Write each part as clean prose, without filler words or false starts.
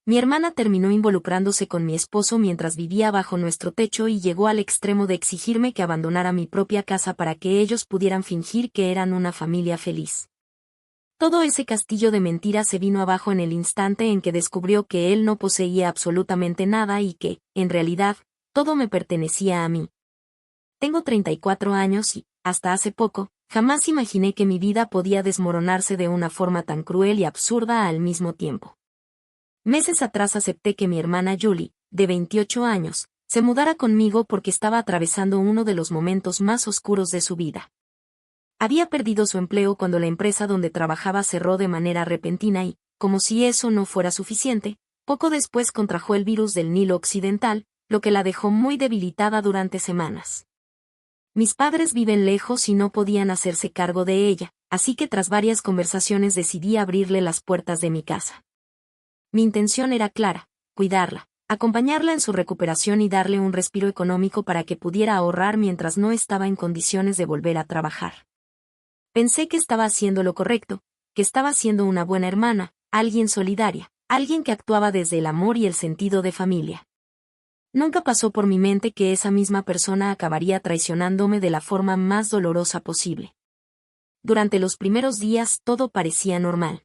Mi hermana terminó involucrándose con mi esposo mientras vivía bajo nuestro techo y llegó al extremo de exigirme que abandonara mi propia casa para que ellos pudieran fingir que eran una familia feliz. Todo ese castillo de mentiras se vino abajo en el instante en que descubrió que él no poseía absolutamente nada y que, en realidad, todo me pertenecía a mí. Tengo 34 años y, hasta hace poco, jamás imaginé que mi vida podía desmoronarse de una forma tan cruel y absurda al mismo tiempo. Meses atrás acepté que mi hermana Julie, de 28 años, se mudara conmigo porque estaba atravesando uno de los momentos más oscuros de su vida. Había perdido su empleo cuando la empresa donde trabajaba cerró de manera repentina y, como si eso no fuera suficiente, poco después contrajo el virus del Nilo Occidental, lo que la dejó muy debilitada durante semanas. Mis padres viven lejos y no podían hacerse cargo de ella, así que tras varias conversaciones decidí abrirle las puertas de mi casa. Mi intención era clara: cuidarla, acompañarla en su recuperación y darle un respiro económico para que pudiera ahorrar mientras no estaba en condiciones de volver a trabajar. Pensé que estaba haciendo lo correcto, que estaba siendo una buena hermana, alguien solidaria, alguien que actuaba desde el amor y el sentido de familia. Nunca pasó por mi mente que esa misma persona acabaría traicionándome de la forma más dolorosa posible. Durante los primeros días todo parecía normal.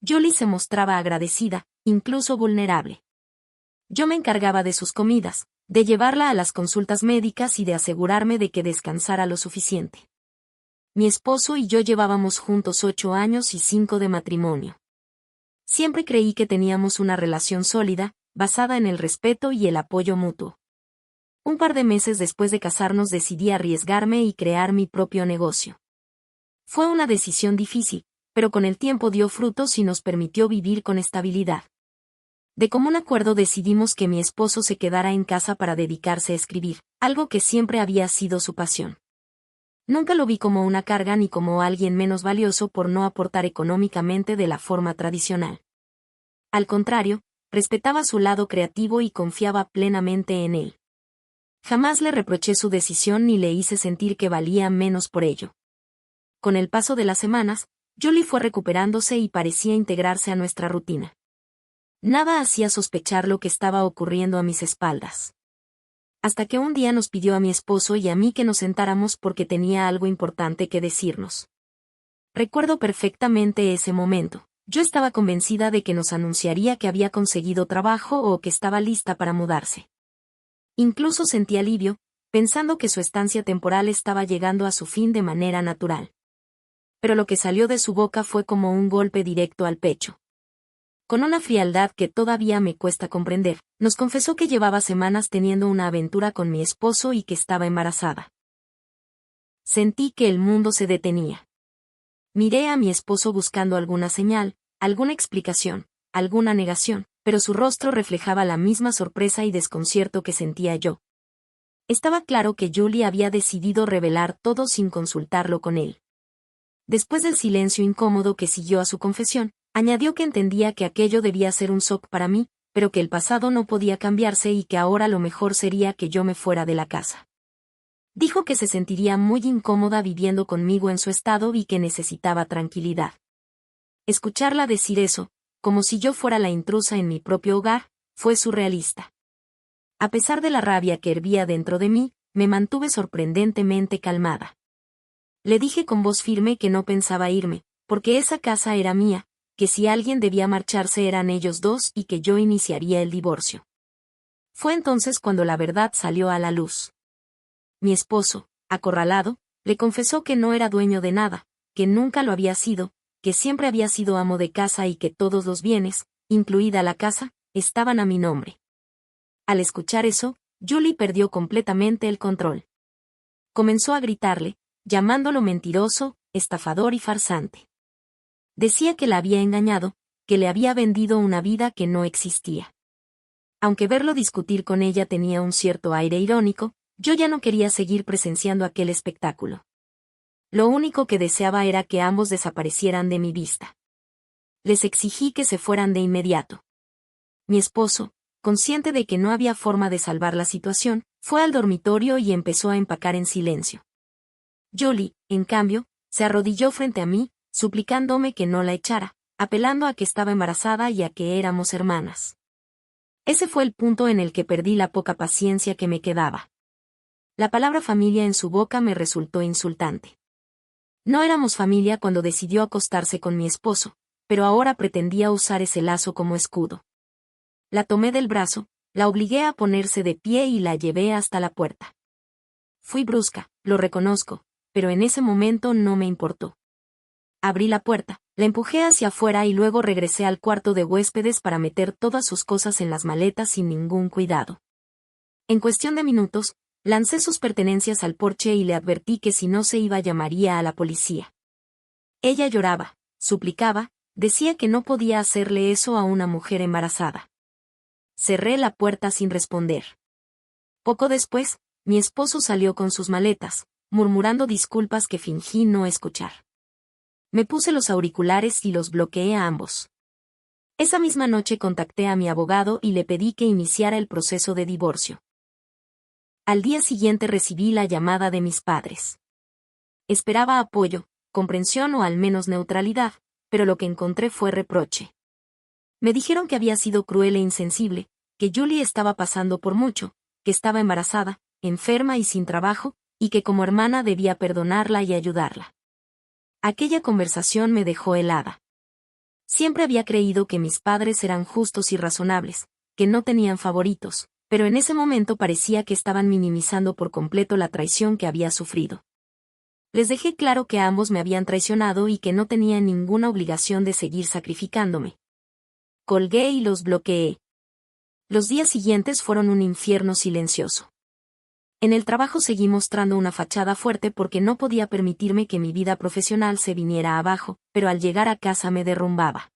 Julie se mostraba agradecida, incluso vulnerable. Yo me encargaba de sus comidas, de llevarla a las consultas médicas y de asegurarme de que descansara lo suficiente. Mi esposo y yo llevábamos juntos 8 años y 5 de matrimonio. Siempre creí que teníamos una relación sólida, basada en el respeto y el apoyo mutuo. Un par de meses después de casarnos decidí arriesgarme y crear mi propio negocio. Fue una decisión difícil, pero con el tiempo dio frutos y nos permitió vivir con estabilidad. De común acuerdo decidimos que mi esposo se quedara en casa para dedicarse a escribir, algo que siempre había sido su pasión. Nunca lo vi como una carga ni como alguien menos valioso por no aportar económicamente de la forma tradicional. Al contrario, respetaba su lado creativo y confiaba plenamente en él. Jamás le reproché su decisión ni le hice sentir que valía menos por ello. Con el paso de las semanas, Julie fue recuperándose y parecía integrarse a nuestra rutina. Nada hacía sospechar lo que estaba ocurriendo a mis espaldas. Hasta que un día nos pidió a mi esposo y a mí que nos sentáramos porque tenía algo importante que decirnos. Recuerdo perfectamente ese momento. Yo estaba convencida de que nos anunciaría que había conseguido trabajo o que estaba lista para mudarse. Incluso sentí alivio, pensando que su estancia temporal estaba llegando a su fin de manera natural. Pero lo que salió de su boca fue como un golpe directo al pecho. Con una frialdad que todavía me cuesta comprender, nos confesó que llevaba semanas teniendo una aventura con mi esposo y que estaba embarazada. Sentí que el mundo se detenía. Miré a mi esposo buscando alguna señal, alguna explicación, alguna negación, pero su rostro reflejaba la misma sorpresa y desconcierto que sentía yo. Estaba claro que Julie había decidido revelar todo sin consultarlo con él. Después del silencio incómodo que siguió a su confesión, añadió que entendía que aquello debía ser un shock para mí, pero que el pasado no podía cambiarse y que ahora lo mejor sería que yo me fuera de la casa. Dijo que se sentiría muy incómoda viviendo conmigo en su estado y que necesitaba tranquilidad. Escucharla decir eso, como si yo fuera la intrusa en mi propio hogar, fue surrealista. A pesar de la rabia que hervía dentro de mí, me mantuve sorprendentemente calmada. Le dije con voz firme que no pensaba irme, porque esa casa era mía, que si alguien debía marcharse eran ellos dos y que yo iniciaría el divorcio. Fue entonces cuando la verdad salió a la luz. Mi esposo, acorralado, le confesó que no era dueño de nada, que nunca lo había sido, que siempre había sido amo de casa y que todos los bienes, incluida la casa, estaban a mi nombre. Al escuchar eso, Julie perdió completamente el control. Comenzó a gritarle, llamándolo mentiroso, estafador y farsante. Decía que la había engañado, que le había vendido una vida que no existía. Aunque verlo discutir con ella tenía un cierto aire irónico, yo ya no quería seguir presenciando aquel espectáculo. Lo único que deseaba era que ambos desaparecieran de mi vista. Les exigí que se fueran de inmediato. Mi esposo, consciente de que no había forma de salvar la situación, fue al dormitorio y empezó a empacar en silencio. Julie, en cambio, se arrodilló frente a mí, suplicándome que no la echara, apelando a que estaba embarazada y a que éramos hermanas. Ese fue el punto en el que perdí la poca paciencia que me quedaba. La palabra familia en su boca me resultó insultante. No éramos familia cuando decidió acostarse con mi esposo, pero ahora pretendía usar ese lazo como escudo. La tomé del brazo, la obligué a ponerse de pie y la llevé hasta la puerta. Fui brusca, lo reconozco, pero en ese momento no me importó. Abrí la puerta, la empujé hacia afuera y luego regresé al cuarto de huéspedes para meter todas sus cosas en las maletas sin ningún cuidado. En cuestión de minutos, lancé sus pertenencias al porche y le advertí que si no se iba llamaría a la policía. Ella lloraba, suplicaba, decía que no podía hacerle eso a una mujer embarazada. Cerré la puerta sin responder. Poco después, mi esposo salió con sus maletas, murmurando disculpas que fingí no escuchar. Me puse los auriculares y los bloqueé a ambos. Esa misma noche contacté a mi abogado y le pedí que iniciara el proceso de divorcio. Al día siguiente recibí la llamada de mis padres. Esperaba apoyo, comprensión o al menos neutralidad, pero lo que encontré fue reproche. Me dijeron que había sido cruel e insensible, que Julie estaba pasando por mucho, que estaba embarazada, enferma y sin trabajo, y que como hermana debía perdonarla y ayudarla. Aquella conversación me dejó helada. Siempre había creído que mis padres eran justos y razonables, que no tenían favoritos, pero en ese momento parecía que estaban minimizando por completo la traición que había sufrido. Les dejé claro que ambos me habían traicionado y que no tenía ninguna obligación de seguir sacrificándome. Colgué y los bloqueé. Los días siguientes fueron un infierno silencioso. En el trabajo seguí mostrando una fachada fuerte porque no podía permitirme que mi vida profesional se viniera abajo, pero al llegar a casa me derrumbaba.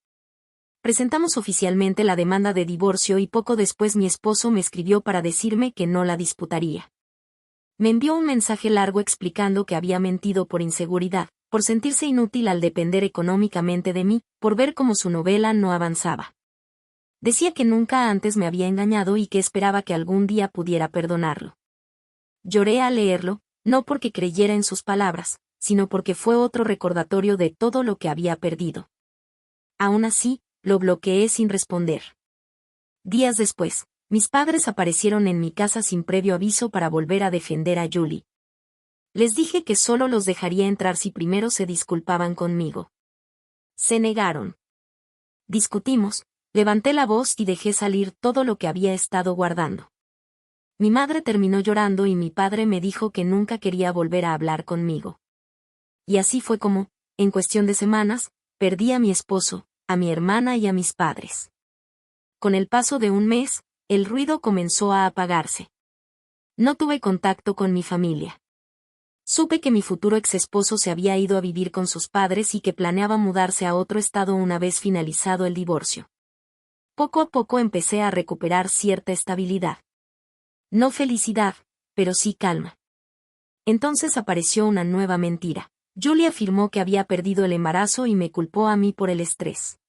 Presentamos oficialmente la demanda de divorcio y poco después mi esposo me escribió para decirme que no la disputaría. Me envió un mensaje largo explicando que había mentido por inseguridad, por sentirse inútil al depender económicamente de mí, por ver cómo su novela no avanzaba. Decía que nunca antes me había engañado y que esperaba que algún día pudiera perdonarlo. Lloré al leerlo, no porque creyera en sus palabras, sino porque fue otro recordatorio de todo lo que había perdido. Aún así, lo bloqueé sin responder. Días después, mis padres aparecieron en mi casa sin previo aviso para volver a defender a Julie. Les dije que solo los dejaría entrar si primero se disculpaban conmigo. Se negaron. Discutimos, levanté la voz y dejé salir todo lo que había estado guardando. Mi madre terminó llorando y mi padre me dijo que nunca quería volver a hablar conmigo. Y así fue como, en cuestión de semanas, perdí a mi esposo, a mi hermana y a mis padres. Con el paso de un mes, el ruido comenzó a apagarse. No tuve contacto con mi familia. Supe que mi futuro exesposo se había ido a vivir con sus padres y que planeaba mudarse a otro estado una vez finalizado el divorcio. Poco a poco empecé a recuperar cierta estabilidad. No felicidad, pero sí calma. Entonces apareció una nueva mentira. Julie afirmó que había perdido el embarazo y me culpó a mí por el estrés.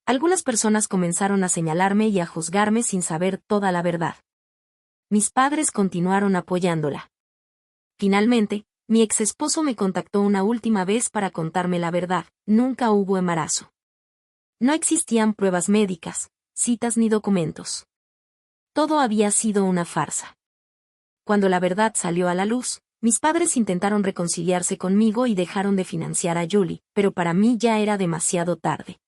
Algunas personas comenzaron a señalarme y a juzgarme sin saber toda la verdad. Mis padres continuaron apoyándola. Finalmente, mi exesposo me contactó una última vez para contarme la verdad: nunca hubo embarazo. No existían pruebas médicas, citas ni documentos. Todo había sido una farsa. Cuando la verdad salió a la luz, mis padres intentaron reconciliarse conmigo y dejaron de financiar a Julie, pero para mí ya era demasiado tarde.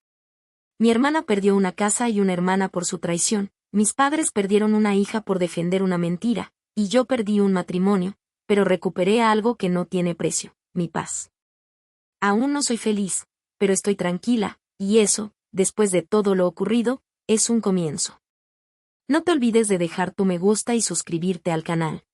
Mi hermana perdió una casa y una hermana por su traición, mis padres perdieron una hija por defender una mentira, y yo perdí un matrimonio, pero recuperé algo que no tiene precio: mi paz. Aún no soy feliz, pero estoy tranquila, y eso, después de todo lo ocurrido, es un comienzo. No te olvides de dejar tu me gusta y suscribirte al canal.